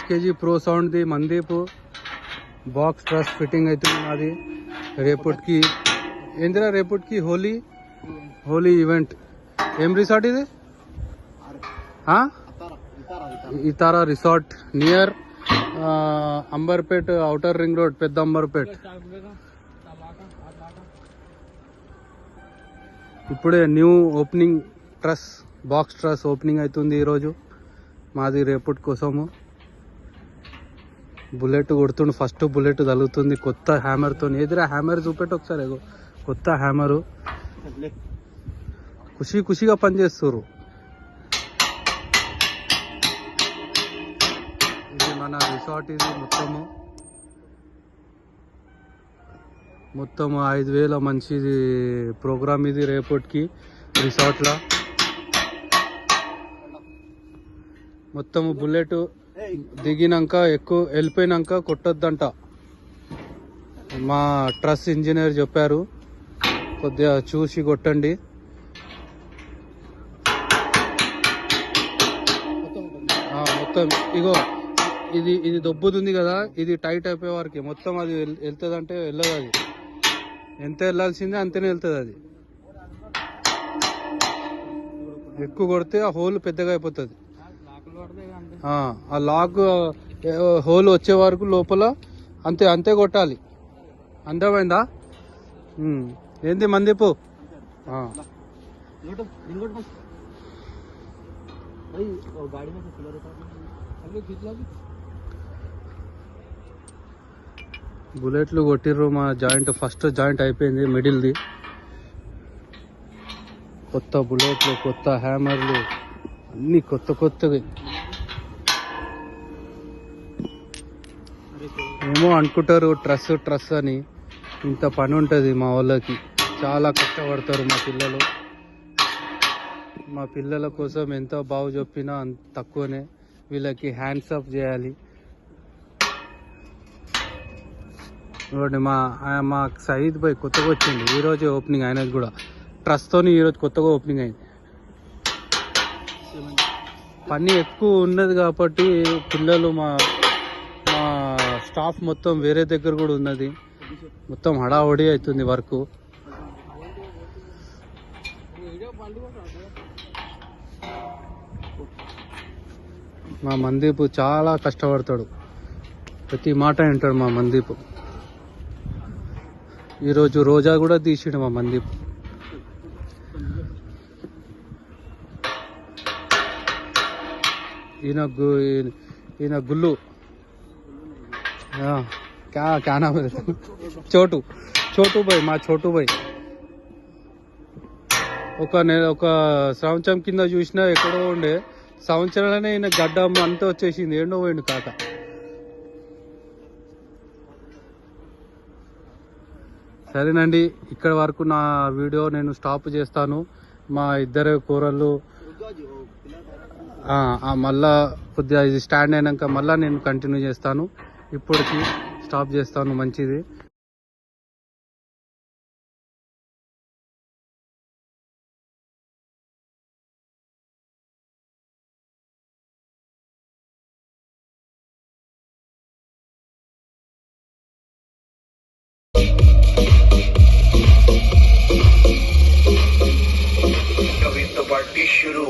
SKG Pro Sound ది Mandeep box truss fitting అవుతుంది మాది రేపటికి. ఏందిరా రేపటికి హోలీ ఈవెంట్. ఏం రిసార్ట్ ఇది? Itara resort near Amberpet outer ring road, పెద్ద అంబర్పేట్. ఇప్పుడే new opening truss box truss opening అవుతుంది ఈరోజు మాది రేపటి కోసము. బుల్లెట్ కొడుతుండు, ఫస్ట్ బుల్లెట్ తగులుతుంది కొత్త హ్యామర్తో. ఏదిరా హ్యామర్ చూపెట్టు ఒకసారి. కొత్త హ్యామరు, ఖుషిగా పనిచేస్తారు. ఇది మన రిసార్ట్. ఇది మొత్తం 5,000 మంచిది ప్రోగ్రామ్ ఇది రేపటికి రిసార్ట్లో. మొత్తము బుల్లెట్ దిగినాక ఎక్కువ వెళ్ళిపోయినాక కొట్టొద్దంట మా ట్రస్ ఇంజనీర్ చెప్పారు. కొద్దిగా చూసి కొట్టండి. మొత్తం ఇగో ఇది దొబ్బుతుంది కదా, ఇది టైట్ అయిపోయే వరకు మొత్తం అది వెళ్తుంది అంటే వెళ్ళదు. అది ఎంత వెళ్ళాల్సిందే అంతనే వెళ్తుంది. అది ఎక్కువ కొడితే ఆ హోల్ పెద్దగా అయిపోతుంది. ఆ లాక్ హోల్ వచ్చే వరకు లోపల అంతే కొట్టాలి. అర్థమైందా? ఏంది మందీపు? బుల్లెట్లు కొట్టిర్రు. మా జాయింట్ ఫస్ట్ జాయింట్ అయిపోయింది, మిడిల్ది. కొత్త బుల్లెట్లు, కొత్త హ్యామర్లు, అన్ని కొత్తవి. ఏమో అనుకుంటారు ట్రస్ అని. ఇంత పని ఉంటుంది మా వాళ్ళకి. చాలా కష్టపడతారు మా పిల్లలు. మా పిల్లల కోసం ఎంత బాగు చెప్పినా అంత తక్కువనే. వీళ్ళకి హ్యాండ్స్ అప్ చేయాలి. చూడండి మా సయీద్ భాయ్ కొత్తగా వచ్చింది ఈరోజే ఓపెనింగ్. అయినది కూడా ట్రస్ట్తోని ఈరోజు కొత్తగా ఓపెనింగ్ అయింది. పని ఎక్కువ ఉన్నది కాబట్టి పిల్లలు మా స్టాఫ్ మొత్తం వేరే దగ్గర కూడా ఉన్నది. మొత్తం హడావడి అవుతుంది వర్క్. మా మందీప్ చాలా కష్టపడతాడు, ప్రతి మాట వింటాడు మా మందీప్. ఈరోజు రోజా కూడా తీసిండు మా మందీప్. ఈయన గుల్లు క్యా నామ్ చోటు భాయ్, మా చోటు భాయ్. ఒక సంవత్సరం కింద చూసినా ఎక్కడో ఉండే, సంవత్సరంలోనే ఈయన గడ్డం అంతా వచ్చేసింది. ఏండో పోయిండు కాక. సరేనండి, ఇక్కడ వరకు నా వీడియో నేను స్టాప్ చేస్తాను. మా ఇద్దరు కూరళ్ళు మళ్ళా కొద్దిగా ఇది స్టాండ్ అయినాక మళ్ళీ నేను కంటిన్యూ చేస్తాను. ఇప్పటికి స్టాప్ చేస్తాను. మంచిది.